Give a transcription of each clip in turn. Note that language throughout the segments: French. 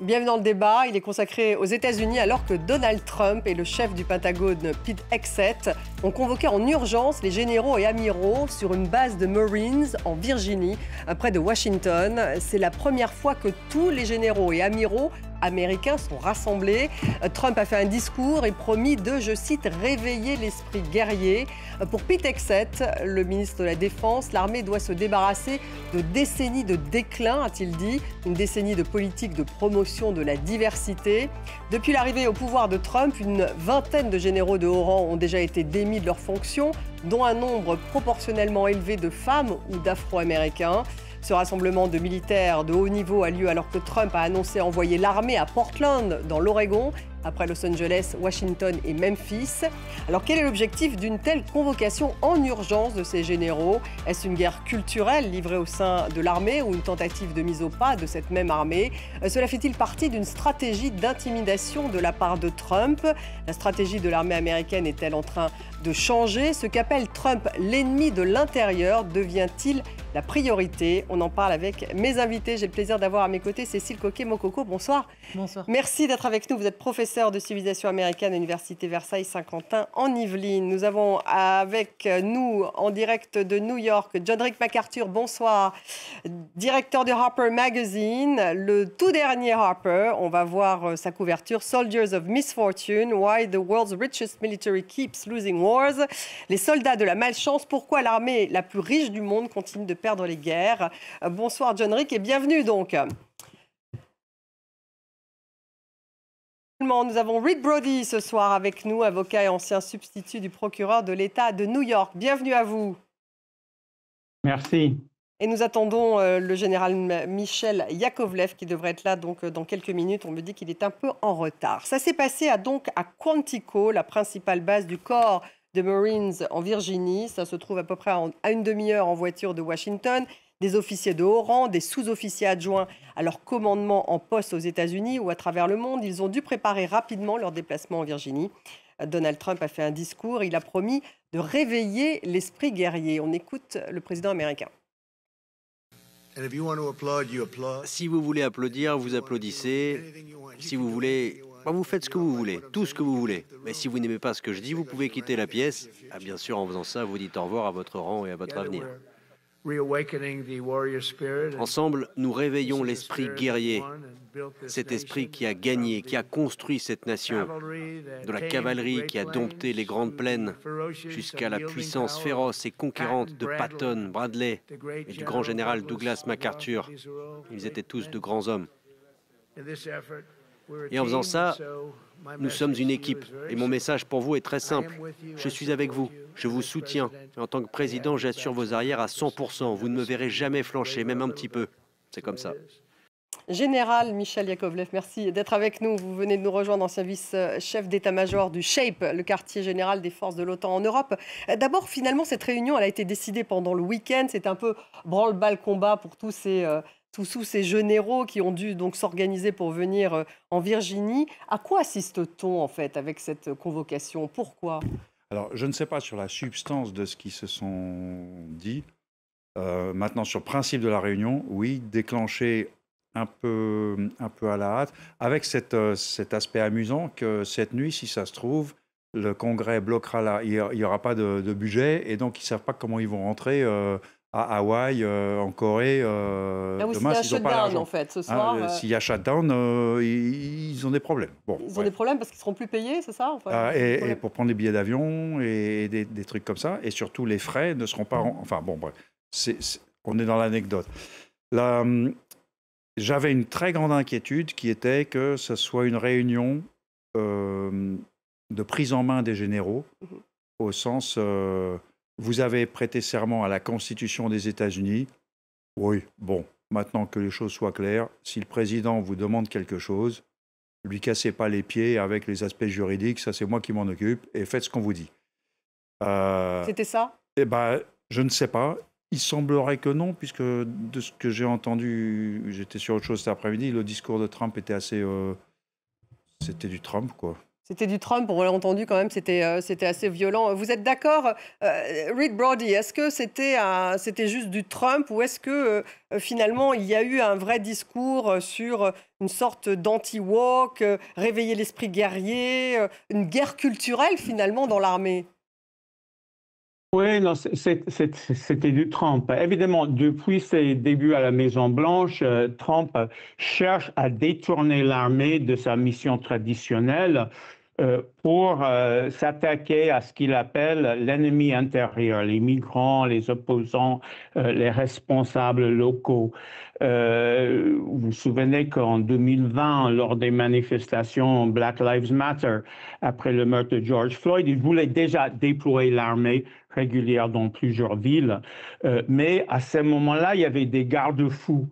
Bienvenue dans le débat. Il est consacré aux États-Unis alors que Donald Trump et le chef du Pentagone, Pete Hegseth, ont convoqué en urgence les généraux et amiraux sur une base de Marines en Virginie, près de Washington. C'est la première fois que tous les généraux et amiraux américains sont rassemblés. Trump a fait un discours et promis de, je cite, réveiller l'esprit guerrier. Pour Pete Hegseth, le ministre de la Défense, l'armée doit se débarrasser de décennies de déclin, a-t-il dit, une décennie de politique de promotion de la diversité. Depuis l'arrivée au pouvoir de Trump, une vingtaine de généraux de haut rang ont déjà été démis de leurs fonctions, dont un nombre proportionnellement élevé de femmes ou d'Afro-Américains. Ce rassemblement de militaires de haut niveau a lieu alors que Trump a annoncé envoyer l'armée à Portland, dans l'Oregon, après Los Angeles, Washington et Memphis. Alors quel est l'objectif d'une telle convocation en urgence de ces généraux? Est-ce une guerre culturelle livrée au sein de l'armée ou une tentative de mise au pas de cette même armée? Cela fait-il partie d'une stratégie d'intimidation de la part de Trump? La stratégie de l'armée américaine est-elle en train de changer? Ce qu'appelle Trump l'ennemi de l'intérieur devient-il la priorité? On en parle avec mes invités. J'ai le plaisir d'avoir à mes côtés Cécile Coquet-Mococo. Bonsoir. Bonsoir. Merci d'être avec nous. Vous êtes professeur de civilisation américaine à l'Université Versailles-Saint-Quentin en Yvelines. Nous avons avec nous en direct de New York John-Rick MacArthur. Bonsoir. Directeur de Harper Magazine, le tout dernier Harper. On va voir sa couverture Soldiers of Misfortune, Why the World's Richest Military Keeps Losing Wars. Les soldats de la malchance, pourquoi l'armée la plus riche du monde continue de perdre les guerres. Bonsoir John-Rick et bienvenue donc. Nous avons Reed Brody ce soir avec nous, avocat et ancien substitut du procureur de l'État de New York. Bienvenue à vous. Merci. Et nous attendons le général Michel Yakovlev qui devrait être là donc, dans quelques minutes. On me dit qu'il est un peu en retard. Ça s'est passé à Quantico, la principale base du corps de Marines en Virginie. Ça se trouve à peu près à une demi-heure en voiture de Washington. Des officiers de haut rang, des sous-officiers adjoints à leur commandement en poste aux États-Unis ou à travers le monde, ils ont dû préparer rapidement leur déplacement en Virginie. Donald Trump a fait un discours, il a promis de réveiller l'esprit guerrier. On écoute le président américain. Si vous voulez applaudir, vous applaudissez. Si vous voulez, vous faites ce que vous voulez, tout ce que vous voulez. Mais si vous n'aimez pas ce que je dis, vous pouvez quitter la pièce. Ah, bien sûr, en faisant ça, vous dites au revoir à votre rang et à votre avenir. Ensemble, nous réveillons l'esprit guerrier, cet esprit qui a gagné, qui a construit cette nation, de la cavalerie qui a dompté les grandes plaines, jusqu'à la puissance féroce et conquérante de Patton, Bradley et du grand général Douglas MacArthur. Ils étaient tous de grands hommes. Et en faisant ça, nous sommes une équipe. Et mon message pour vous est très simple. Je suis avec vous. Je vous soutiens. Et en tant que président, j'assure vos arrières à 100%. Vous ne me verrez jamais flancher, même un petit peu. C'est comme ça. Général Michel Yakovlev, merci d'être avec nous. Vous venez de nous rejoindre, ancien vice-chef d'état-major du SHAPE, le quartier général des forces de l'OTAN en Europe. D'abord, finalement, cette réunion, elle a été décidée pendant le week-end. C'est un peu branle-bas le combat pour tous ces généraux qui ont dû donc s'organiser pour venir en Virginie. À quoi assiste-t-on en fait avec cette convocation? Pourquoi? Alors, je ne sais pas sur la substance de ce qui se sont dit. Maintenant, sur le principe de la réunion, oui, déclencher un peu à la hâte, avec cet aspect amusant que cette nuit, si ça se trouve, le Congrès bloquera là. Il n'y aura pas de budget et donc ils ne savent pas comment ils vont rentrer à Hawaï, en Corée. Demain, s'il y a shutdown, en fait, ce soir. S'il y a shutdown, ils ont des problèmes. Bon, ils ont des problèmes parce qu'ils ne seront plus payés, c'est ça? Et pour prendre les billets d'avion et des trucs comme ça. Et surtout, les frais ne seront pas... Enfin, bon, bref. On est dans l'anecdote. J'avais une très grande inquiétude qui était que ce soit une réunion de prise en main des généraux, au sens... vous avez prêté serment à la Constitution des États-Unis. Oui, bon, maintenant que les choses soient claires, si le président vous demande quelque chose, lui cassez pas les pieds avec les aspects juridiques, ça c'est moi qui m'en occupe, et faites ce qu'on vous dit. C'était ça? Eh ben, je ne sais pas. Il semblerait que non, puisque de ce que j'ai entendu, j'étais sur autre chose cet après-midi, le discours de Trump était assez... c'était du Trump, quoi. C'était du Trump, on l'a entendu quand même, c'était assez violent. Vous êtes d'accord, Reed Brody, est-ce que c'était juste du Trump ou est-ce que finalement il y a eu un vrai discours sur une sorte d'anti-woke, réveiller l'esprit guerrier, une guerre culturelle finalement dans l'armée? Oui, non, c'était du Trump. Évidemment, depuis ses débuts à la Maison-Blanche, Trump cherche à détourner l'armée de sa mission traditionnelle pour s'attaquer à ce qu'il appelle l'ennemi intérieur, les migrants, les opposants, les responsables locaux. Vous vous souvenez qu'en 2020, lors des manifestations Black Lives Matter, après le meurtre de George Floyd, il voulait déjà déployer l'armée régulière dans plusieurs villes. Mais à ce moment-là, il y avait des garde-fous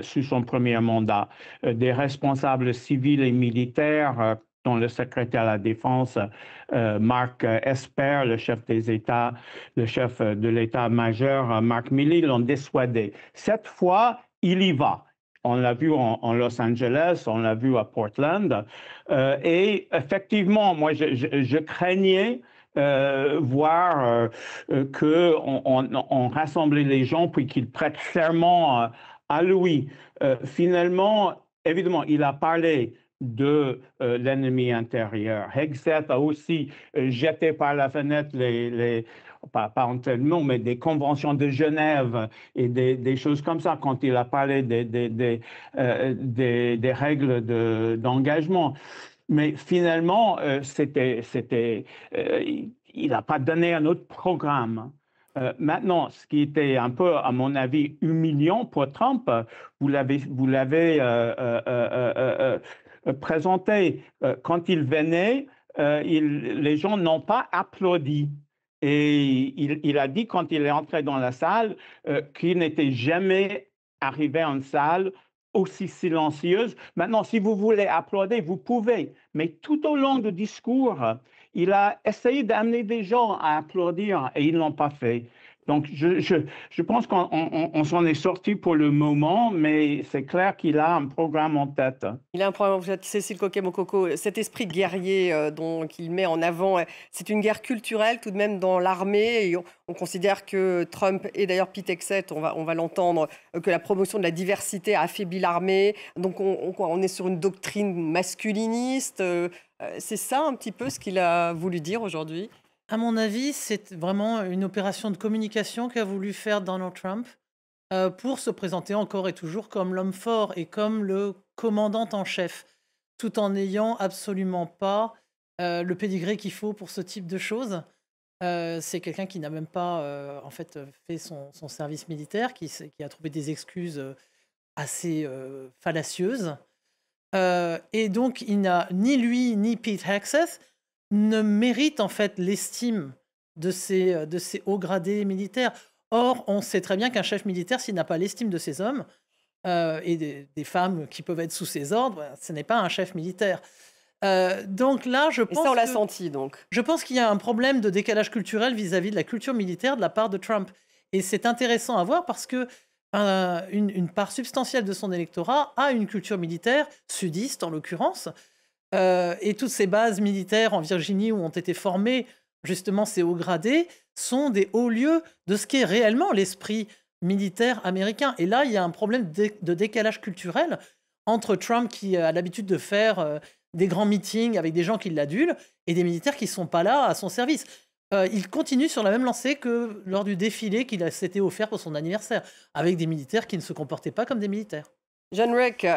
sous son premier mandat, des responsables civils et militaires, dont le secrétaire à la Défense, Mark Esper, le chef des États, le chef de l'État-major, Mark Milley, l'ont dissuadé. Cette fois, il y va. On l'a vu en Los Angeles, on l'a vu à Portland. Et effectivement, moi, je craignais voir qu'on rassemblait les gens puis qu'ils prêtent serment à lui. Finalement, évidemment, il a parlé de l'ennemi intérieur. Hegseth a aussi jeté par la fenêtre pas en tel nom, mais des conventions de Genève et des choses comme ça quand il a parlé des règles d'engagement. Mais finalement, il n'a pas donné un autre programme. Maintenant, ce qui était un peu, à mon avis, humiliant pour Trump, vous l'avez présenté. Quand il venait, les gens n'ont pas applaudi. Et il a dit, quand il est entré dans la salle, qu'il n'était jamais arrivé en salle aussi silencieuse. Maintenant, si vous voulez applaudir, vous pouvez. Mais tout au long du discours, il a essayé d'amener des gens à applaudir et ils ne l'ont pas fait. Donc, je pense qu'on s'en est sorti pour le moment, mais c'est clair qu'il a un programme en tête. Il a un programme, vous êtes Cécile Coquet-Mococo, cet esprit guerrier qu'il met en avant, c'est une guerre culturelle tout de même dans l'armée. Et on considère que Trump et d'ailleurs Pete Hegseth, on va l'entendre, que la promotion de la diversité a affaibli l'armée. Donc on est sur une doctrine masculiniste. C'est ça un petit peu ce qu'il a voulu dire aujourd'hui? À mon avis, c'est vraiment une opération de communication qu'a voulu faire Donald Trump pour se présenter encore et toujours comme l'homme fort et comme le commandant en chef, tout en n'ayant absolument pas le pédigré qu'il faut pour ce type de choses. C'est quelqu'un qui n'a même pas fait son service militaire, qui a trouvé des excuses assez fallacieuses. Et donc, il n'a ni lui ni Pete Hegseth ne mérite en fait l'estime de ces hauts gradés militaires. Or, on sait très bien qu'un chef militaire, s'il n'a pas l'estime de ses hommes et des femmes qui peuvent être sous ses ordres, ce n'est pas un chef militaire. Donc là, je pense et ça, on l'a senti donc. Je pense qu'il y a un problème de décalage culturel vis-à-vis de la culture militaire de la part de Trump. Et c'est intéressant à voir parce que une part substantielle de son électorat a une culture militaire, sudiste en l'occurrence, et toutes ces bases militaires en Virginie où ont été formés justement ces hauts gradés sont des hauts lieux de ce qu'est réellement l'esprit militaire américain. Et là, il y a un problème de décalage culturel entre Trump qui a l'habitude de faire des grands meetings avec des gens qui l'adulent et des militaires qui ne sont pas là à son service. Il continue sur la même lancée que lors du défilé qu'il s'était offert pour son anniversaire, avec des militaires qui ne se comportaient pas comme des militaires. John Reck,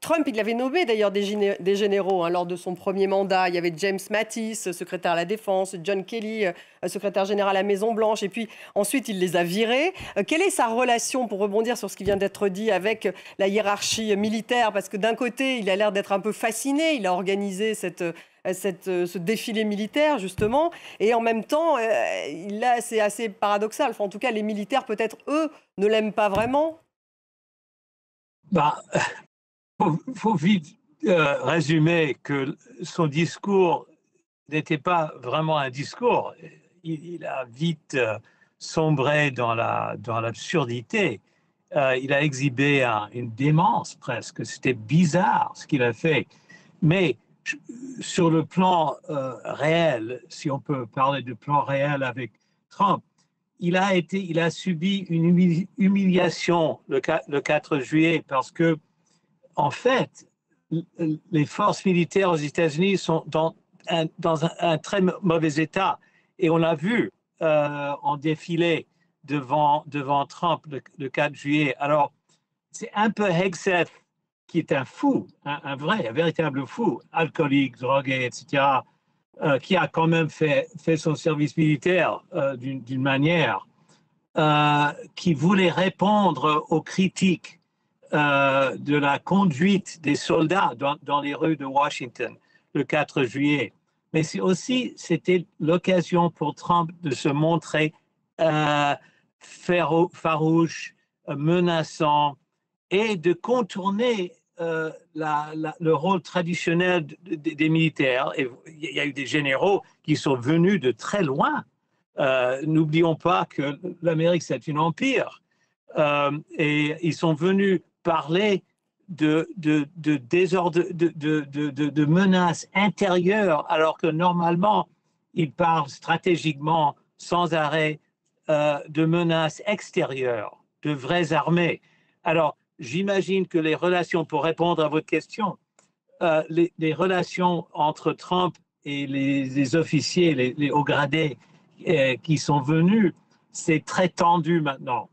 Trump, il avait nommé d'ailleurs des généraux lors de son premier mandat. Il y avait James Mattis, secrétaire à la Défense, John Kelly, secrétaire général à la Maison-Blanche, et puis ensuite il les a virés. Quelle est sa relation, pour rebondir sur ce qui vient d'être dit, avec la hiérarchie militaire? Parce que d'un côté, il a l'air d'être un peu fasciné, il a organisé ce défilé militaire, justement, et en même temps, là, c'est assez paradoxal. Enfin, en tout cas, les militaires, peut-être, eux, ne l'aiment pas vraiment. Faut vite résumer que son discours n'était pas vraiment un discours. Il a vite sombré dans l'absurdité. Il a exhibé une démence presque. C'était bizarre ce qu'il a fait. Mais sur le plan réel, si on peut parler de plan réel avec Trump, il a subi une humiliation le 4 juillet parce que, en fait, les forces militaires aux États-Unis sont dans un très mauvais état. Et on l'a vu en défilé devant Trump le 4 juillet. Alors, c'est un peu Hegseth qui est un fou, un véritable fou, alcoolique, drogué, etc., qui a quand même fait son service militaire d'une manière, qui voulait répondre aux critiques de la conduite des soldats dans les rues de Washington le 4 juillet. Mais c'était l'occasion pour Trump de se montrer farouche, menaçant, et de contourner le rôle traditionnel des militaires. Et il y a eu des généraux qui sont venus de très loin. N'oublions pas que l'Amérique, c'est un empire. Et ils sont venus parler de menaces intérieures, alors que normalement, ils parlent stratégiquement, sans arrêt, de menaces extérieures, de vraies armées. Alors, j'imagine que les relations, pour répondre à votre question, les relations entre Trump et les officiers, les hauts gradés qui sont venus, c'est très tendu maintenant,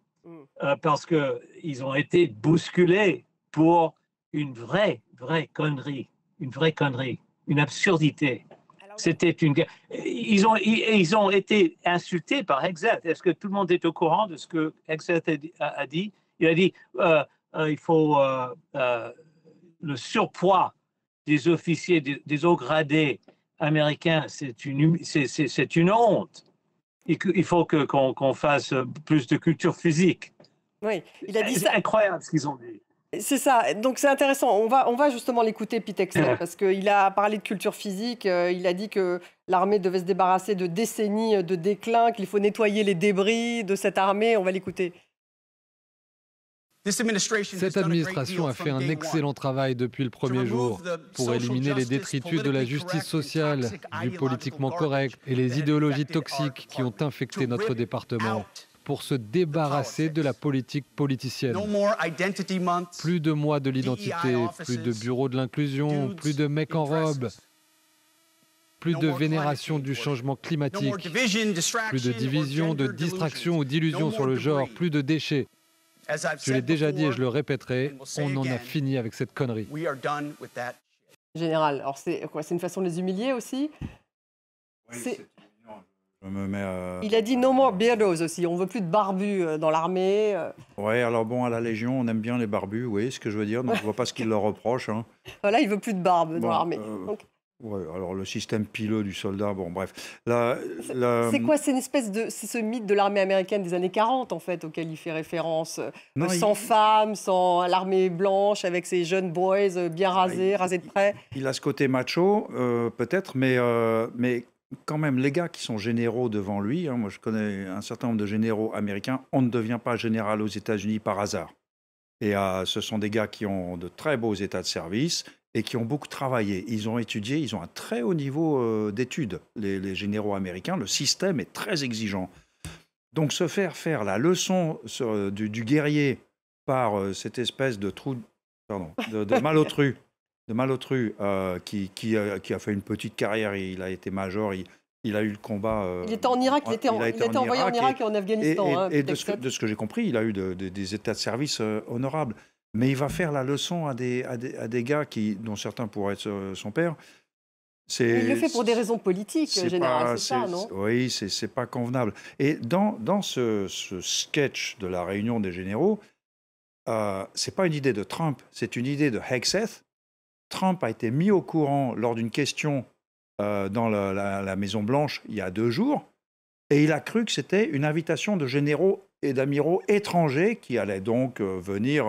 parce qu'ils ont été bousculés pour une vraie connerie, une absurdité. C'était ils ont été insultés par Hegseth. Est-ce que tout le monde est au courant de ce que Hegseth a dit? Il a dit il faut le surpoids des officiers, des hauts gradés américains, c'est une honte. Il faut qu'on fasse plus de culture physique. Oui, il a dit c'est ça. Incroyable ce qu'ils ont dit. C'est ça, donc c'est intéressant. On va justement l'écouter, Pete Hegseth, parce qu'il a parlé de culture physique. Il a dit que l'armée devait se débarrasser de décennies de déclin, qu'il faut nettoyer les débris de cette armée. On va l'écouter. Cette administration a fait un excellent travail depuis le premier jour pour éliminer les détritus de la justice sociale, du politiquement correct et les idéologies toxiques qui ont infecté notre département, pour se débarrasser de la politique politicienne. Plus de mois de l'identité, plus de bureaux de l'inclusion, plus de mecs en robe, plus de vénération du changement climatique, plus de division, de distraction ou d'illusion sur le genre, plus de déchets. Je l'ai déjà dit et je le répéterai, on en a fini avec cette connerie. Général, alors c'est une façon de les humilier aussi? Il a dit no more beardos aussi, on veut plus de barbus dans l'armée. Oui, alors bon, à la Légion, on aime bien les barbus, oui, ce que je veux dire, donc je vois pas ce qu'il leur reproche. Hein. Voilà, il veut plus de barbe dans l'armée. Ouais, alors le système pileux du soldat, bon bref. C'est quoi? C'est ce mythe de l'armée américaine des années 40 en fait, auquel il fait référence, sans femmes, sans l'armée blanche, avec ses jeunes boys bien rasés de près. Il a ce côté macho, peut-être, mais quand même, les gars qui sont généraux devant lui, hein, moi je connais un certain nombre de généraux américains, on ne devient pas général aux États-Unis par hasard. Et ce sont des gars qui ont de très beaux états de service et qui ont beaucoup travaillé. Ils ont étudié, ils ont un très haut niveau d'études, les généraux américains. Le système est très exigeant. Donc se faire la leçon du guerrier par cette espèce de malotru, qui a fait une petite carrière, il a été major, il a eu le combat. Il était en Irak, il était envoyé en Irak et en Afghanistan. Et de ce que j'ai compris, il a eu des états de service honorables. Mais il va faire la leçon à des gars dont certains pourraient être son père. Il le fait pour des raisons politiques, général, c'est ça, non? Oui, c'est pas convenable. Et dans ce sketch de la réunion des généraux, c'est pas une idée de Trump, c'est une idée de Hegseth. Trump a été mis au courant lors d'une question dans la Maison-Blanche il y a 2 jours, et il a cru que c'était une invitation de généraux et d'amiraux étrangers qui allaient donc venir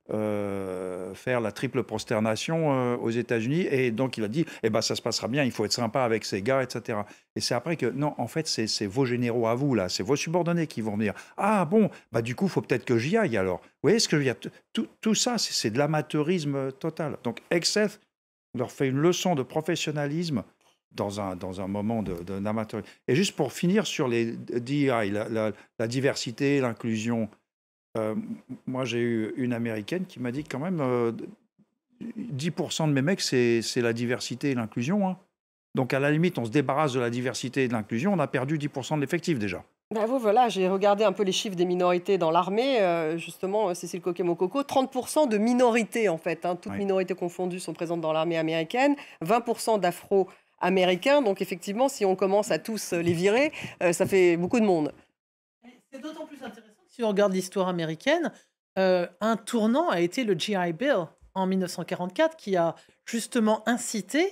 faire la triple prosternation aux États-Unis. Et donc il a dit, ça se passera bien, il faut être sympa avec ces gars, etc. Et c'est après que, non, en fait, c'est vos généraux à vous, là, c'est vos subordonnés qui vont venir. Ah bon, du coup, il faut peut-être que j'y aille alors. Vous voyez ce que je veux dire? Tout ça, c'est de l'amateurisme total. Donc Hegseth On leur fait une leçon de professionnalisme dans un moment d'amateur. Et juste pour finir sur les DEI, la diversité, l'inclusion, moi j'ai eu une Américaine qui m'a dit quand même 10% de mes mecs, c'est la diversité et l'inclusion. Hein. Donc à la limite, on se débarrasse de la diversité et de l'inclusion, on a perdu 10% de l'effectif déjà. Ben voilà, j'ai regardé un peu les chiffres des minorités dans l'armée, justement, Cécile Coquet-Mococo, 30% de minorités en fait, hein, toutes minorités confondues sont présentes dans l'armée américaine, 20% d'afro-américains, donc effectivement, si on commence à tous les virer, ça fait beaucoup de monde. C'est d'autant plus intéressant que si on regarde l'histoire américaine, un tournant a été le GI Bill en 1944 qui a justement incité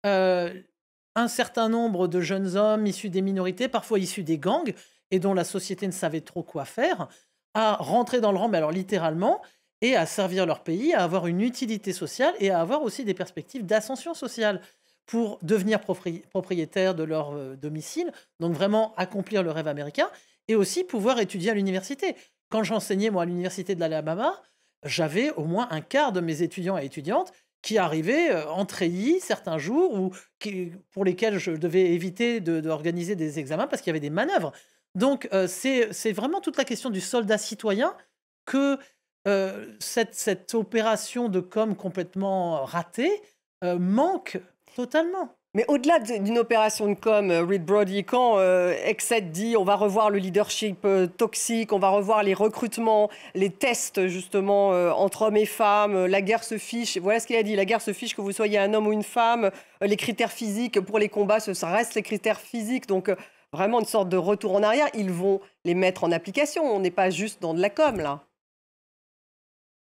un certain nombre de jeunes hommes issus des minorités, parfois issus des gangs, et dont la société ne savait trop quoi faire, à rentrer dans le rang, mais alors littéralement, et à servir leur pays, à avoir une utilité sociale et à avoir aussi des perspectives d'ascension sociale pour devenir propriétaires de leur domicile, donc vraiment accomplir le rêve américain, et aussi pouvoir étudier à l'université. Quand j'enseignais, moi, à l'université de l'Alabama, j'avais au moins un quart de mes étudiants et étudiantes qui arrivaient en treillis certains jours, ou pour lesquels je devais éviter d'organiser des examens parce qu'il y avait des manœuvres. Donc, c'est vraiment toute la question du soldat citoyen que cette opération de com complètement ratée manque totalement. Mais au-delà d'une opération de com, Reed Brody, quand Hegseth dit on va revoir le leadership toxique, on va revoir les recrutements, les tests justement entre hommes et femmes, la guerre se fiche, voilà ce qu'il a dit, la guerre se fiche que vous soyez un homme ou une femme, les critères physiques pour les combats, ça reste les critères physiques, donc vraiment une sorte de retour en arrière, ils vont les mettre en application, on n'est pas juste dans de la com là.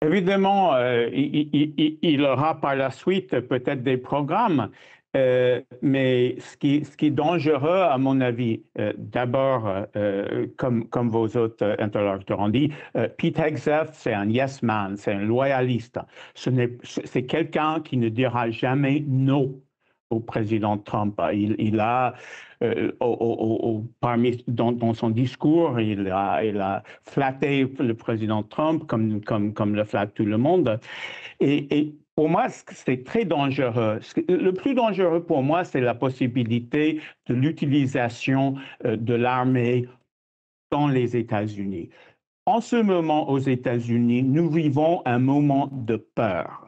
Évidemment, il aura par la suite peut-être des programmes. Mais ce qui est dangereux, à mon avis, d'abord, comme vos autres interlocuteurs ont dit, Pete Hegseth, c'est un yes man, c'est un loyaliste. C'est quelqu'un qui ne dira jamais non au président Trump. Il a, dans son discours, il a flatté le président Trump comme le flatte tout le monde. Et pour moi, c'est très dangereux. Le plus dangereux pour moi, c'est la possibilité de l'utilisation de l'armée dans les États-Unis. En ce moment, aux États-Unis, nous vivons un moment de peur.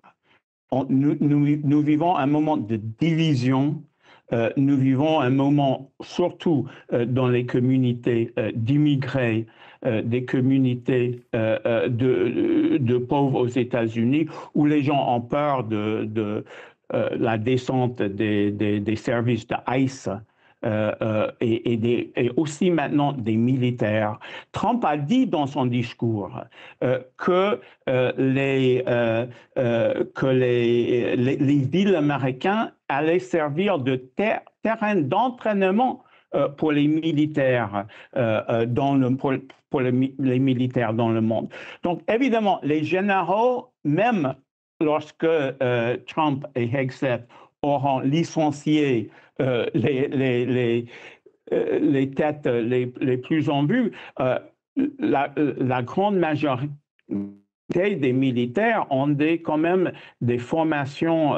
Nous vivons un moment de division. Nous vivons un moment, surtout dans les communautés d'immigrés, des communautés de pauvres aux États-Unis, où les gens ont peur de la descente des services de ICE. Et aussi maintenant des militaires. Trump a dit dans son discours que les villes américaines allaient servir de terrain d'entraînement pour les militaires pour les militaires dans le monde. Donc évidemment, les généraux, même lorsque Trump et Hegseth auront licencié les têtes les plus en vue, la grande majorité des militaires ont quand même des formations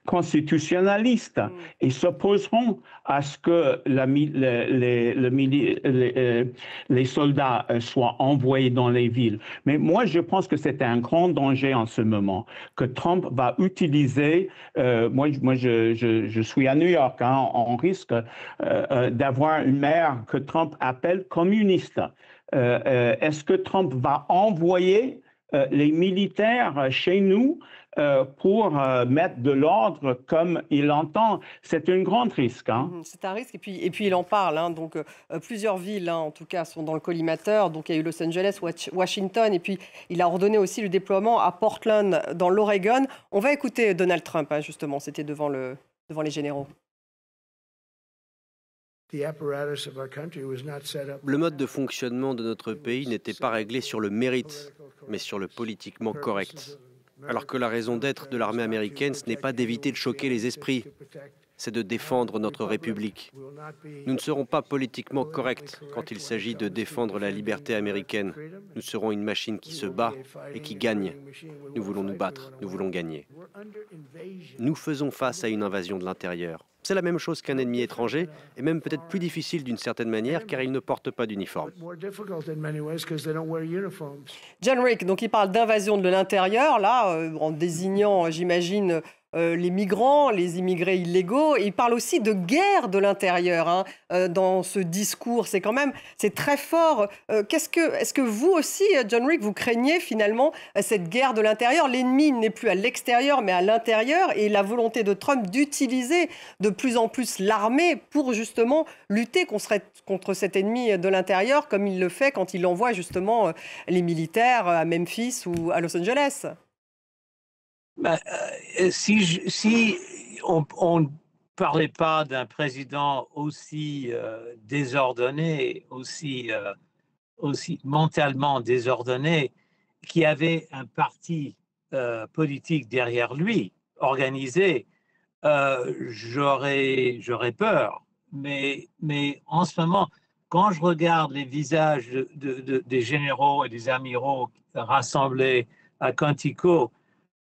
constitutionnalistes et s'opposeront à ce que les soldats soient envoyés dans les villes. Mais moi, je pense que c'est un grand danger en ce moment, que Trump va utiliser, moi je suis à New York, hein, on risque d'avoir une maire que Trump appelle communiste. Est-ce que Trump va envoyer les militaires chez nous pour mettre de l'ordre comme il l'entend? C'est un grand risque. Hein? C'est un risque, et puis il en parle. Hein, donc, plusieurs villes, hein, en tout cas, sont dans le collimateur. Donc, il y a eu Los Angeles, Washington, et puis il a ordonné aussi le déploiement à Portland, dans l'Oregon. On va écouter Donald Trump, hein, justement. C'était devant les généraux. Le mode de fonctionnement de notre pays n'était pas réglé sur le mérite, mais sur le politiquement correct. Alors que la raison d'être de l'armée américaine, ce n'est pas d'éviter de choquer les esprits, c'est de défendre notre République. Nous ne serons pas politiquement corrects quand il s'agit de défendre la liberté américaine. Nous serons une machine qui se bat et qui gagne. Nous voulons nous battre, nous voulons gagner. Nous faisons face à une invasion de l'intérieur. C'est la même chose qu'un ennemi étranger, et même peut-être plus difficile d'une certaine manière, car il ne porte pas d'uniforme. John Rick, donc il parle d'invasion de l'intérieur, là, en désignant, j'imagine, les migrants, les immigrés illégaux. Et il parle aussi de guerre de l'intérieur dans ce discours. C'est très fort. Est-ce que vous aussi, John Rick, vous craignez finalement cette guerre de l'intérieur? L'ennemi n'est plus à l'extérieur, mais à l'intérieur, et la volonté de Trump d'utiliser de plus en plus l'armée pour justement lutter contre cet ennemi de l'intérieur, comme il le fait quand il envoie justement les militaires à Memphis ou à Los Angeles. Si on ne parlait pas d'un président aussi désordonné, aussi mentalement désordonné, qui avait un parti politique derrière lui, organisé, j'aurais peur. Mais en ce moment, quand je regarde les visages des généraux et des amiraux rassemblés à Quantico,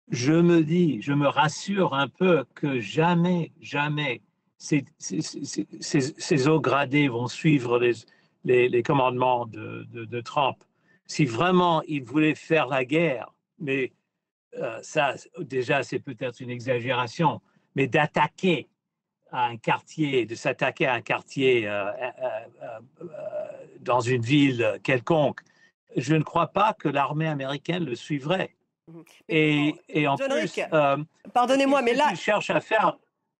je me rassure un peu que jamais ces hauts gradés vont suivre les commandements de Trump. Si vraiment il voulait faire la guerre, mais ça, déjà, c'est peut-être une exagération, mais de s'attaquer à un quartier dans une ville quelconque, je ne crois pas que l'armée américaine le suivrait. Et en John plus, Rick, pardonnez-moi, mais là, il cherche à faire.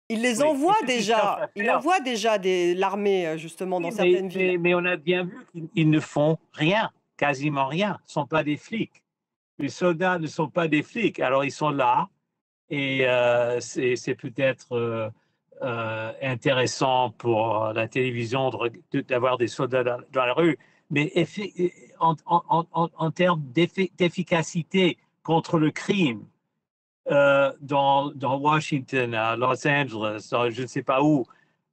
il les envoie déjà. Il envoie déjà l'armée justement dans certaines villes. Mais on a bien vu qu'ils ne font rien, quasiment rien. Ce ne sont pas des flics. Les soldats ne sont pas des flics. Alors ils sont là et c'est peut-être intéressant pour la télévision d'avoir des soldats dans la rue. Mais en termes d'efficacité contre le crime, dans Washington, à Los Angeles, je ne sais pas où,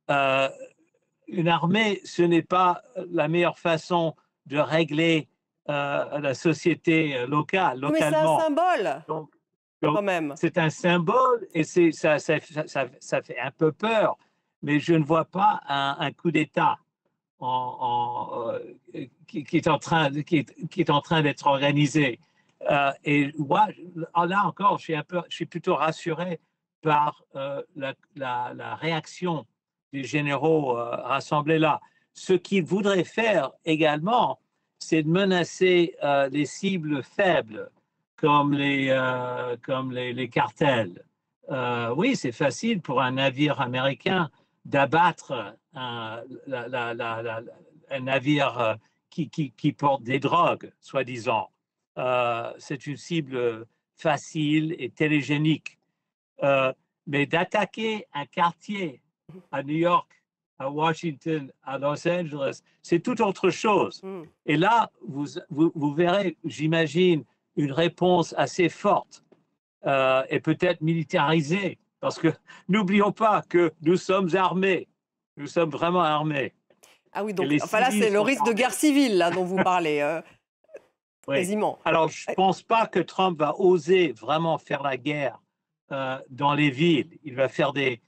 une armée, ce n'est pas la meilleure façon de régler la société localement. Mais c'est un symbole, quand même. C'est un symbole et ça fait un peu peur, mais je ne vois pas un coup d'État qui est en train d'être organisé. Et moi, là encore, je suis plutôt rassuré par la réaction des généraux rassemblés là. Ce qu'ils voudraient faire également, c'est de menacer les cibles faibles, comme les cartels. Oui, c'est facile pour un navire américain d'abattre un navire qui porte des drogues, soi-disant. C'est une cible facile et télégénique. Mais d'attaquer un quartier à New York, à Washington, à Los Angeles, c'est tout autre chose. Et là, vous verrez, j'imagine, une réponse assez forte et peut-être militarisée. Parce que n'oublions pas que nous sommes armés. Nous sommes vraiment armés. Ah oui, donc là, c'est le risque de guerre civile là, dont vous parlez. Oui. Quasiment. Alors, je ne pense pas que Trump va oser vraiment faire la guerre dans les villes. Il va faire des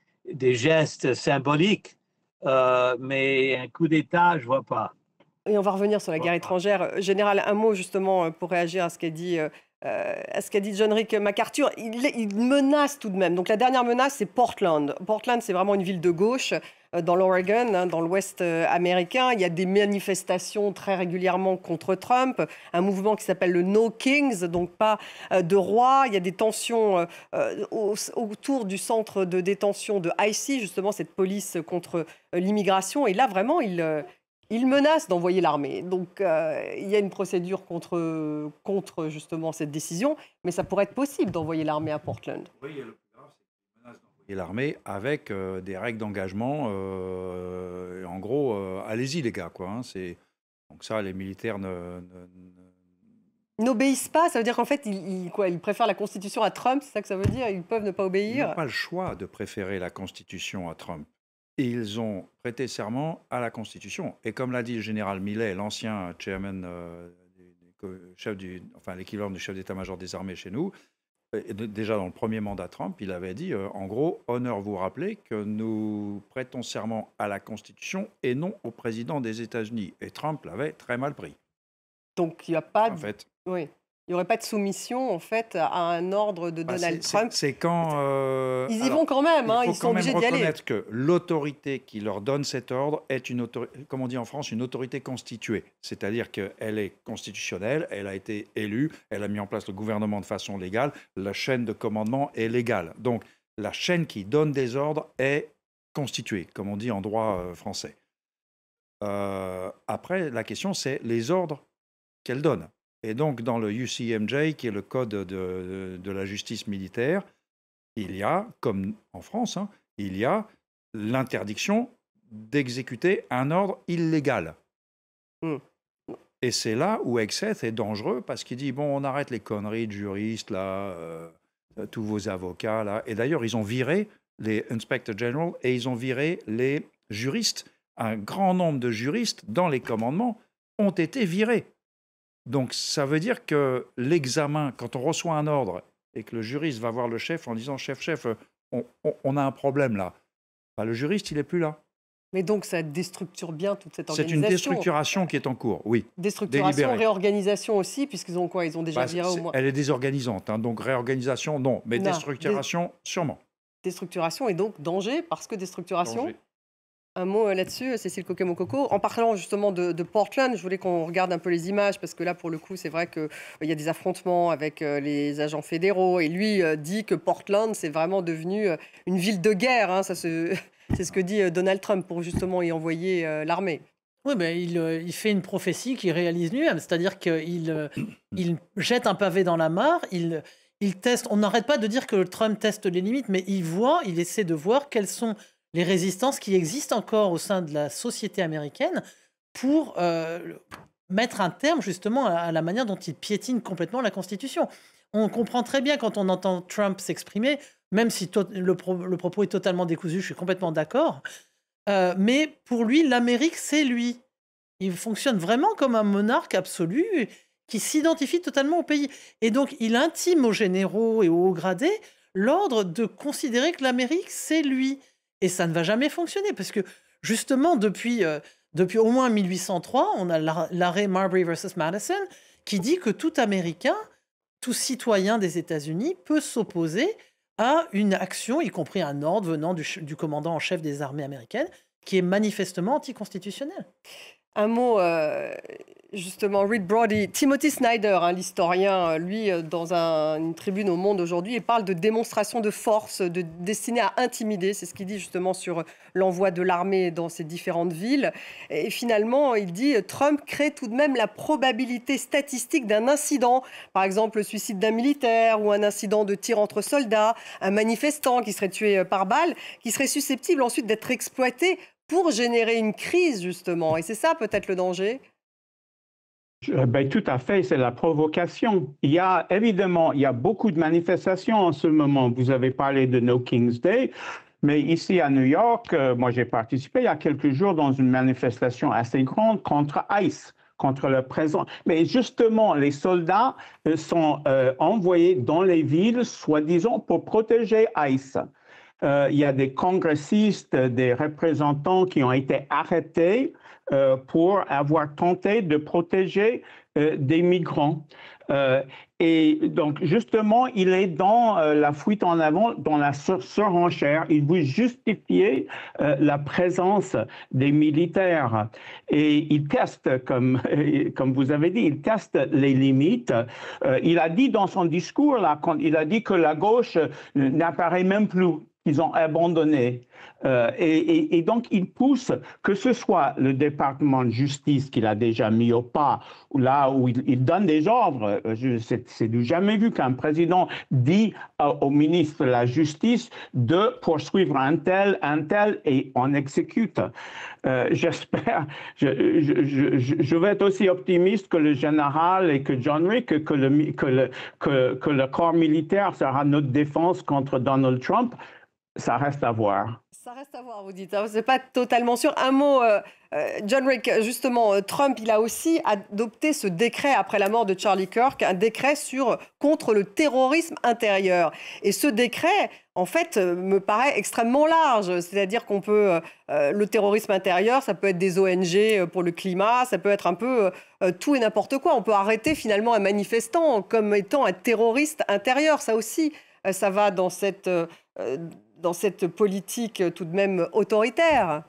gestes symboliques, mais un coup d'État, je ne vois pas. Et on va revenir sur la guerre étrangère. Général, un mot justement pour réagir à ce qu'a dit John Rick MacArthur. Il menace tout de même. Donc la dernière menace, c'est Portland. Portland, c'est vraiment une ville de gauche dans l'Oregon, dans l'ouest américain. Il y a des manifestations très régulièrement contre Trump. Un mouvement qui s'appelle le No Kings, donc pas de roi. Il y a des tensions autour du centre de détention de ICE, justement cette police contre l'immigration. Et là, vraiment, il menace d'envoyer l'armée. Donc, il y a une procédure contre justement cette décision, mais ça pourrait être possible d'envoyer l'armée à Portland. Oui, le plus grave, c'est qu'il menace d'envoyer l'armée avec des règles d'engagement. En gros, allez-y les gars, quoi. Donc ça, les militaires n'obéissent pas, ça veut dire qu'en fait, ils préfèrent la Constitution à Trump, c'est ça que ça veut dire? Ils peuvent ne pas Ils obéir? n'ont pas le choix de préférer la Constitution à Trump. Ils ont prêté serment à la Constitution. Et comme l'a dit le général Milley, l'ancien chairman, l'équivalent du chef d'état-major des armées chez nous, déjà dans le premier mandat Trump, il avait dit, en gros, honneur vous rappeler que nous prêtons serment à la Constitution et non au président des États-Unis. Et Trump l'avait très mal pris. Donc, il n'y a pas En fait, oui. Il n'y aurait pas de soumission, en fait, à un ordre de Donald Trump. c'est quand... Ils y vont quand même, hein, il ils faut sont quand même obligés d'y aller. reconnaître que l'autorité qui leur donne cet ordre est une autorité, comme on dit en France, une autorité constituée. C'est-à-dire qu'elle est constitutionnelle, elle a été élue, elle a mis en place le gouvernement de façon légale, la chaîne de commandement est légale. Donc, la chaîne qui donne des ordres est constituée, comme on dit en droit français. Après, la question, c'est les ordres qu'elle donne. Et donc, dans le UCMJ, qui est le code de la justice militaire, il y a, comme en France, hein, il y a l'interdiction d'exécuter un ordre illégal. Mm. Et c'est là où Hegseth est dangereux, parce qu'il dit, bon, on arrête les conneries de juristes, là, tous vos avocats, là. Et d'ailleurs, ils ont viré les inspectors general et ils ont viré les juristes. Un grand nombre de juristes, dans les commandements, ont été virés. Donc, ça veut dire que l'examen, quand on reçoit un ordre et que le juriste va voir le chef en disant « Chef, on a un problème là », bah, le juriste, il n'est plus là. Mais donc, ça déstructure bien toute cette C'est organisation. une déstructuration qui est en cours, oui. Déstructuration, délibérée. Réorganisation aussi, puisqu'ils ont quoi? Ils ont déjà viré au moins. Elle est désorganisante, hein, donc réorganisation, non. Mais Non, déstructuration, sûrement. Déstructuration et donc danger, parce que déstructuration. Danger. Un mot là-dessus, Cécile Coquet-Mococo. En parlant justement de Portland, je voulais qu'on regarde un peu les images, parce que là, pour le coup, c'est vrai qu'il y a des affrontements avec les agents fédéraux. Et lui dit que Portland, c'est vraiment devenu une ville de guerre. Hein, c'est ce que dit Donald Trump pour justement y envoyer l'armée. Oui, mais il fait une prophétie qu'il réalise lui-même. C'est-à-dire qu'il il jette un pavé dans la mare, il teste. On n'arrête pas de dire que Trump teste les limites, mais il essaie de voir quelles sont les résistances qui existent encore au sein de la société américaine pour mettre un terme justement à la manière dont il piétine complètement la Constitution. On comprend très bien quand on entend Trump s'exprimer, même si le propos est totalement décousu, je suis complètement d'accord. Mais pour lui, l'Amérique, c'est lui. Il fonctionne vraiment comme un monarque absolu qui s'identifie totalement au pays. Et donc, il intime aux généraux et aux hauts gradés l'ordre de considérer que l'Amérique, c'est lui. Et ça ne va jamais fonctionner parce que, justement, depuis au moins 1803, on a l'arrêt Marbury versus Madison qui dit que tout Américain, tout citoyen des États-Unis peut s'opposer à une action, y compris un ordre venant du commandant en chef des armées américaines, qui est manifestement anticonstitutionnel. Un mot, justement, Reed Brody, Timothy Snyder, l'historien, lui, dans une tribune au Monde aujourd'hui, il parle de démonstration de force destinée à intimider. C'est ce qu'il dit justement sur l'envoi de l'armée dans ces différentes villes. Et finalement, il dit Trump crée tout de même la probabilité statistique d'un incident, par exemple le suicide d'un militaire ou un incident de tir entre soldats, un manifestant qui serait tué par balle, qui serait susceptible ensuite d'être exploité pour générer une crise, justement. Et c'est ça, peut-être, le danger? Ben, tout à fait, c'est la provocation. Il y a beaucoup de manifestations en ce moment. Vous avez parlé de No King's Day, mais ici à New York, moi j'ai participé il y a quelques jours dans une manifestation assez grande contre ICE, contre le président. Mais justement, les soldats sont envoyés dans les villes, soi-disant, pour protéger ICE. Il y a des congressistes, des représentants qui ont été arrêtés pour avoir tenté de protéger des migrants. Et donc, justement, il est dans la fuite en avant, dans la surenchère. Il veut justifier la présence des militaires. Et il teste, comme vous avez dit, il teste les limites. Il a dit dans son discours, là, quand il a dit que la gauche n'apparaît même plus. qu'ils ont abandonné. Et donc, ils poussent, que ce soit le département de justice qu'il a déjà mis au pas, ou là où il donne des ordres. C'est du jamais vu qu'un président dit au ministre de la Justice de poursuivre un tel, et on exécute. J'espère, je vais être aussi optimiste que le général et que John Rick, que le corps militaire sera notre défense contre Donald Trump. Ça reste à voir. Ça reste à voir, vous dites. Hein, c'est pas totalement sûr. Un mot, John Rick, justement, Trump, il a aussi adopté ce décret après la mort de Charlie Kirk, un décret contre le terrorisme intérieur. Et ce décret, en fait, me paraît extrêmement large. C'est-à-dire qu'on peut, le terrorisme intérieur, ça peut être des ONG pour le climat, ça peut être un peu tout et n'importe quoi. On peut arrêter finalement un manifestant comme étant un terroriste intérieur. Ça aussi, ça va dans cette politique tout de même autoritaire.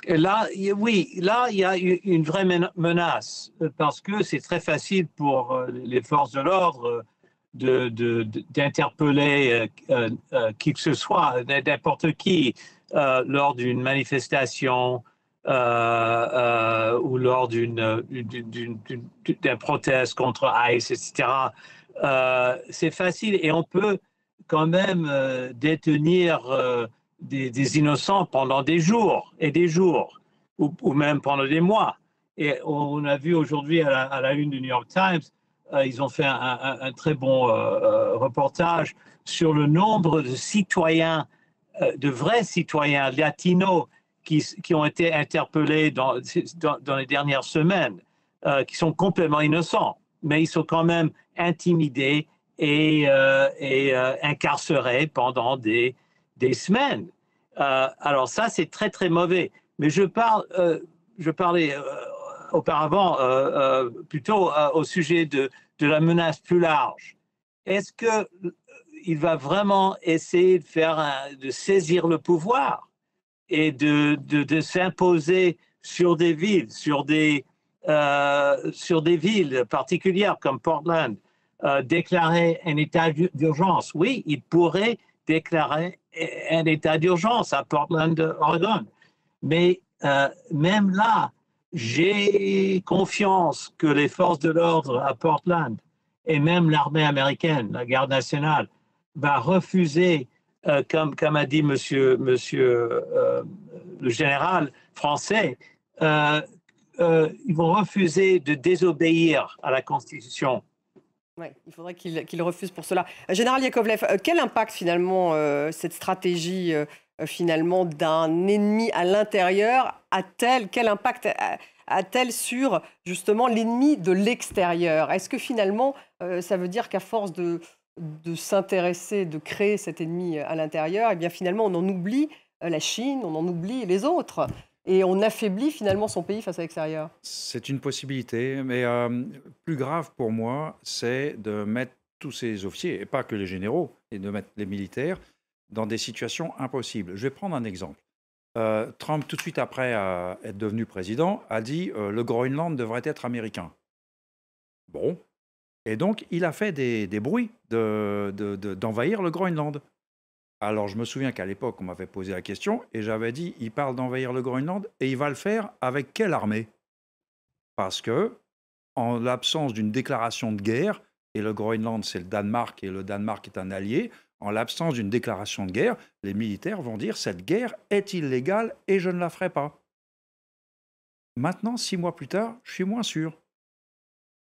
Et là, oui, là, il y a une vraie menace, parce que c'est très facile pour les forces de l'ordre d'interpeller qui que ce soit, n'importe qui, lors d'une manifestation ou lors d'un proteste contre ICE, etc. C'est facile et on peut quand même détenir des innocents pendant des jours et des jours, ou même pendant des mois. Et on a vu aujourd'hui à la une du New York Times, ils ont fait un très bon reportage sur le nombre de citoyens, de vrais citoyens latinos qui ont été interpellés dans les dernières semaines, qui sont complètement innocents, mais ils sont quand même intimidés et incarcérés pendant des semaines. Alors ça, c'est très, très mauvais. Mais je parlais auparavant plutôt au sujet de la menace plus large. Est-ce qu'il va vraiment essayer de saisir le pouvoir et de s'imposer sur des villes, sur des villes particulières comme Portland, déclarer un état d'urgence? Oui, il pourrait déclarer un état d'urgence à Portland, Oregon. Mais même là, j'ai confiance que les forces de l'ordre à Portland et même l'armée américaine, la garde nationale, va refuser, comme a dit monsieur le général français, ils vont refuser de désobéir à la Constitution. Oui, il faudrait qu'il refuse pour cela. Général Yakovlev, quel impact finalement cette stratégie finalement d'un ennemi à l'intérieur quel impact a-t-elle sur justement l'ennemi de l'extérieur? Est-ce que finalement ça veut dire qu'à force de s'intéresser, de créer cet ennemi à l'intérieur, eh bien finalement on en oublie la Chine, on en oublie les autres? Et on affaiblit finalement son pays face à l'extérieur. C'est une possibilité, mais plus grave pour moi, c'est de mettre tous ces officiers, et pas que les généraux, et de mettre les militaires, dans des situations impossibles. Je vais prendre un exemple. Trump, tout de suite après être devenu président, a dit le Groenland devrait être américain. Bon. Et donc, il a fait des bruits d'envahir le Groenland. Alors, je me souviens qu'à l'époque, on m'avait posé la question et j'avais dit, il parle d'envahir le Groenland et il va le faire avec quelle armée? Parce que, en l'absence d'une déclaration de guerre, et le Groenland, c'est le Danemark, et le Danemark est un allié, en l'absence d'une déclaration de guerre, les militaires vont dire, cette guerre est illégale et je ne la ferai pas. Maintenant, 6 mois plus tard, je suis moins sûr.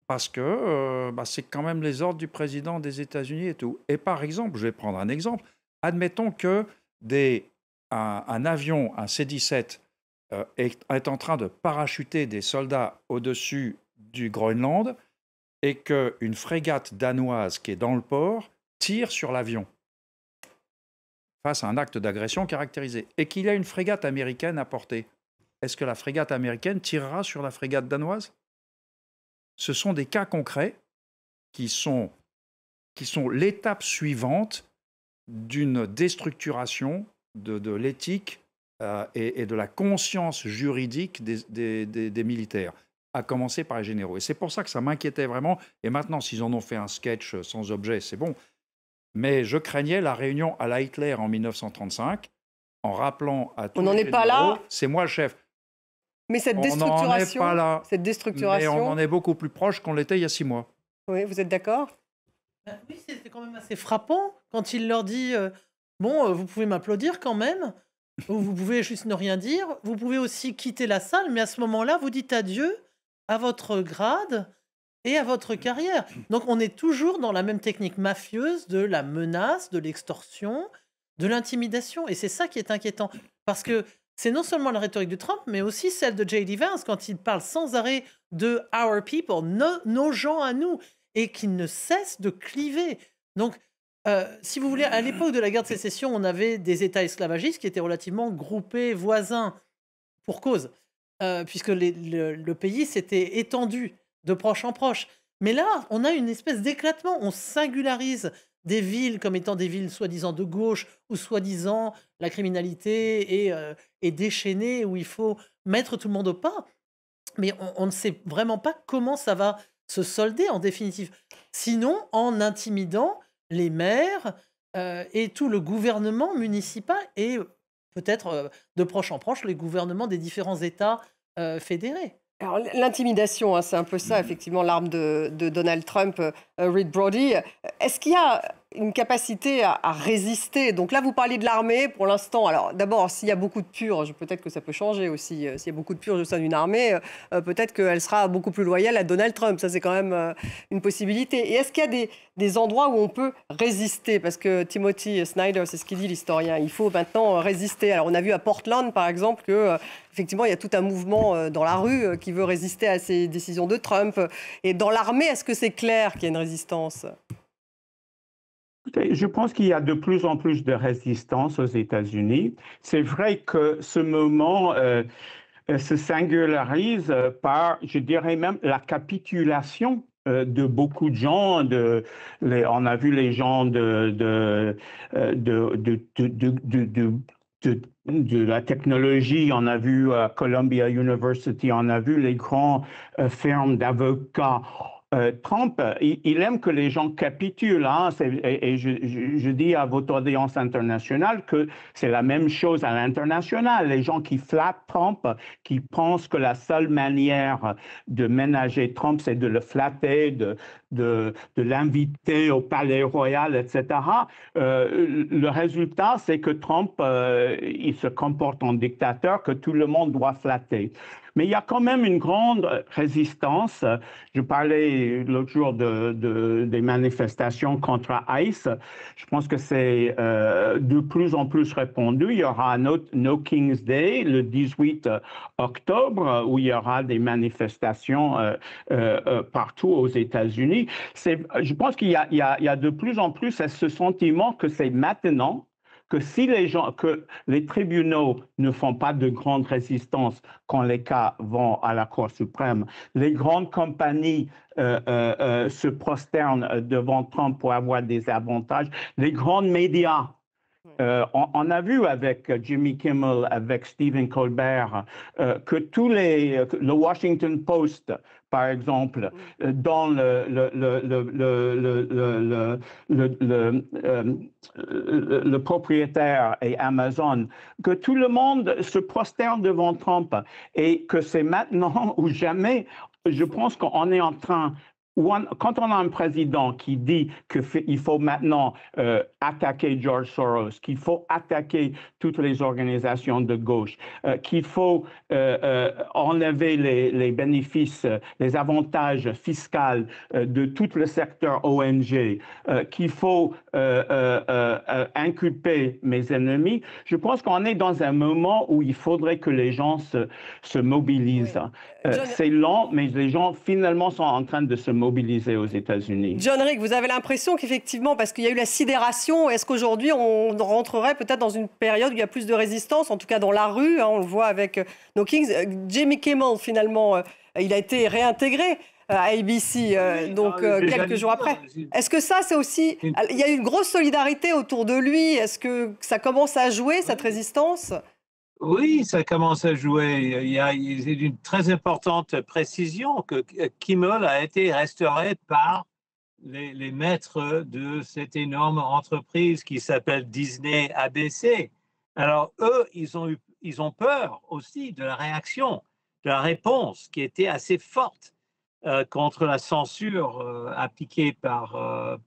Parce que c'est quand même les ordres du président des États-Unis et tout. Et par exemple, je vais prendre un exemple, admettons que un avion, un C-17, est en train de parachuter des soldats au-dessus du Groenland et qu'une frégate danoise qui est dans le port tire sur l'avion face à un acte d'agression caractérisé et qu'il y a une frégate américaine à portée. Est-ce que la frégate américaine tirera sur la frégate danoise? Ce sont des cas concrets qui sont l'étape suivante d'une déstructuration de l'éthique et de la conscience juridique des militaires, à commencer par les généraux. Et c'est pour ça que ça m'inquiétait vraiment. Et maintenant, s'ils en ont fait un sketch sans objet, c'est bon. Mais je craignais la réunion à la Hitler en 1935, en rappelant à tous On n'en les est pas généraux, là. c'est moi le chef. Mais cette On n'en est déstructuration, pas là. cette Mais déstructuration, on en est beaucoup plus proche qu'on l'était il y a 6 mois. oui, vous êtes d'accord? Ben oui, c'est quand même assez frappant quand il leur dit vous pouvez m'applaudir quand même, ou vous pouvez juste ne rien dire, vous pouvez aussi quitter la salle, mais à ce moment-là, vous dites adieu à votre grade et à votre carrière. Donc on est toujours dans la même technique mafieuse de la menace, de l'extorsion, de l'intimidation. Et c'est ça qui est inquiétant. Parce que c'est non seulement la rhétorique de Trump, mais aussi celle de J.D. Vance quand il parle sans arrêt de « our people », nos gens à nous, et qui ne cesse de cliver. Donc, si vous voulez, à l'époque de la guerre de sécession, on avait des États esclavagistes qui étaient relativement groupés, voisins, pour cause, puisque le pays s'était étendu de proche en proche. Mais là, on a une espèce d'éclatement. On singularise des villes comme étant des villes soi-disant de gauche, où soi-disant la criminalité est déchaînée, où il faut mettre tout le monde au pas. Mais on ne sait vraiment pas comment ça va se solder en définitive. Sinon, en intimidant les maires et tout le gouvernement municipal et peut-être de proche en proche les gouvernements des différents États fédérés. Alors, l'intimidation, hein, c'est un peu ça, effectivement, l'arme de Donald Trump, Reed Brody. Est-ce qu'il y a une capacité à résister? Donc là, vous parliez de l'armée pour l'instant. Alors d'abord, s'il y a beaucoup de purges, peut-être que ça peut changer aussi. S'il y a beaucoup de purges au sein d'une armée, peut-être qu'elle sera beaucoup plus loyale à Donald Trump. Ça, c'est quand même une possibilité. Et est-ce qu'il y a des endroits où on peut résister? Parce que Timothy Snyder, c'est ce qu'il dit, l'historien. Il faut maintenant résister. Alors on a vu à Portland, par exemple, que... effectivement, il y a tout un mouvement dans la rue qui veut résister à ces décisions de Trump. Et dans l'armée, est-ce que c'est clair qu'il y a une résistance? Je pense qu'il y a de plus en plus de résistance aux États-Unis. C'est vrai que ce moment se singularise par, je dirais même, la capitulation de beaucoup de gens. On a vu les gens de la technologie, on a vu Columbia University, on a vu les grandes firmes d'avocats. Trump, il aime que les gens capitulent. Hein, et je dis à votre audience internationale que c'est la même chose à l'international. Les gens qui flattent Trump, qui pensent que la seule manière de ménager Trump, c'est de le flatter, de l'inviter au Palais Royal, etc. Le résultat, c'est que Trump, il se comporte en dictateur que tout le monde doit flatter. Mais il y a quand même une grande résistance. Je parlais l'autre jour des manifestations contre ICE. Je pense que c'est de plus en plus répandu. Il y aura No King's Day le 18 octobre où il y aura des manifestations partout aux États-Unis. Je pense qu'il y a de plus en plus ce sentiment que c'est maintenant que si que les tribunaux ne font pas de grande résistance quand les cas vont à la Cour suprême, les grandes compagnies se prosternent devant Trump pour avoir des avantages, les grands médias. On a vu avec Jimmy Kimmel, avec Stephen Colbert, que le Washington Post, par exemple, dans le propriétaire et Amazon, que tout le monde se prosterne devant Trump et que c'est maintenant ou jamais. Je pense qu'on est en train... Quand on a un président qui dit qu'il faut maintenant attaquer George Soros, qu'il faut attaquer toutes les organisations de gauche, qu'il faut enlever les bénéfices, les avantages fiscaux de tout le secteur ONG, qu'il faut inculper mes ennemis, je pense qu'on est dans un moment où il faudrait que les gens se mobilisent. Oui. C'est lent, mais les gens finalement sont en train de se mobilisés aux États-Unis. John Rick, vous avez l'impression qu'effectivement, parce qu'il y a eu la sidération, est-ce qu'aujourd'hui on rentrerait peut-être dans une période où il y a plus de résistance, en tout cas dans la rue, hein, on le voit avec No Kings. Jimmy Kimmel, finalement, il a été réintégré à ABC, quelques jours après. Est-ce que ça, c'est aussi... Il y a eu une grosse solidarité autour de lui. Est-ce que ça commence à jouer, cette résistance ? Oui, ça commence à jouer. Il y a une très importante précision que Kimmel a été restauré par les maîtres de cette énorme entreprise qui s'appelle Disney ABC. Alors, eux, ils ont peur aussi de la réaction, de la réponse qui était assez forte contre la censure appliquée par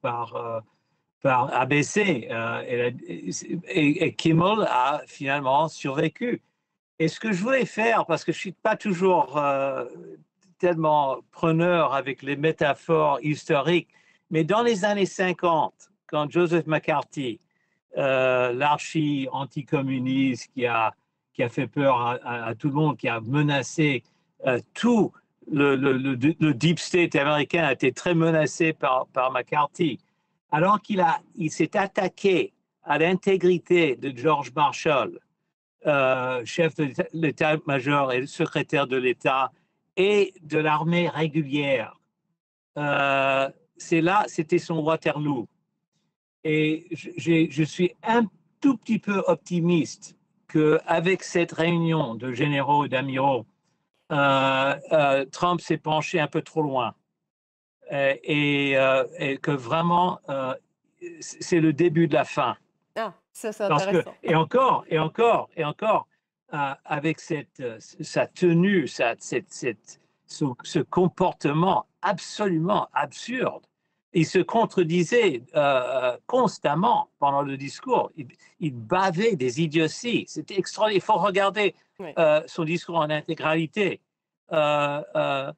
ABC. Et Kimmel a finalement survécu. Et ce que je voulais faire, parce que je ne suis pas toujours tellement preneur avec les métaphores historiques, mais dans les années 50, quand Joseph McCarthy, l'archi-anticommuniste qui a fait peur à tout le monde, qui a menacé tout le deep state américain, a été très menacé par McCarthy, alors qu'il s'est attaqué à l'intégrité de George Marshall, chef de l'état-major et secrétaire de l'État et de l'armée régulière. C'était son Waterloo. Et je suis un tout petit peu optimiste qu'avec cette réunion de généraux et d'amiraux, Trump s'est penché un peu trop loin. Et que vraiment, c'est le début de la fin. Ah, ça c'est intéressant. Et encore, avec sa tenue, ce comportement absolument absurde, il se contredisait constamment pendant le discours. Il bavait des idioties. C'était extraordinaire. Il faut regarder son discours en intégralité. Ça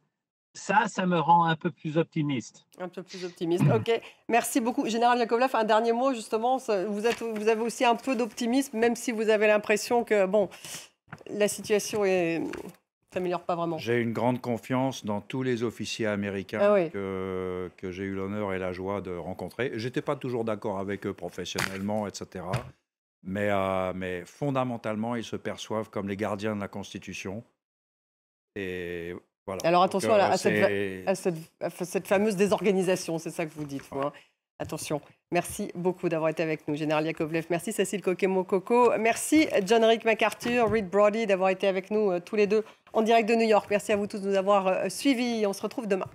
me rend un peu plus optimiste. Un peu plus optimiste, ok. Merci beaucoup. Général Yakovlev, un dernier mot justement. Vous avez aussi un peu d'optimisme, même si vous avez l'impression que la situation ne s'améliore pas vraiment. J'ai une grande confiance dans tous les officiers américains que j'ai eu l'honneur et la joie de rencontrer. Je n'étais pas toujours d'accord avec eux professionnellement, etc. Mais fondamentalement, ils se perçoivent comme les gardiens de la Constitution. Et voilà. Alors attention à cette fameuse désorganisation, c'est ça que vous dites. Hein. Attention. Merci beaucoup d'avoir été avec nous, Général Yakovlev. Merci Cécile Coquet-Mococo. Merci John-Rick MacArthur, Reed Brody d'avoir été avec nous tous les deux en direct de New York. Merci à vous tous de nous avoir suivis. On se retrouve demain.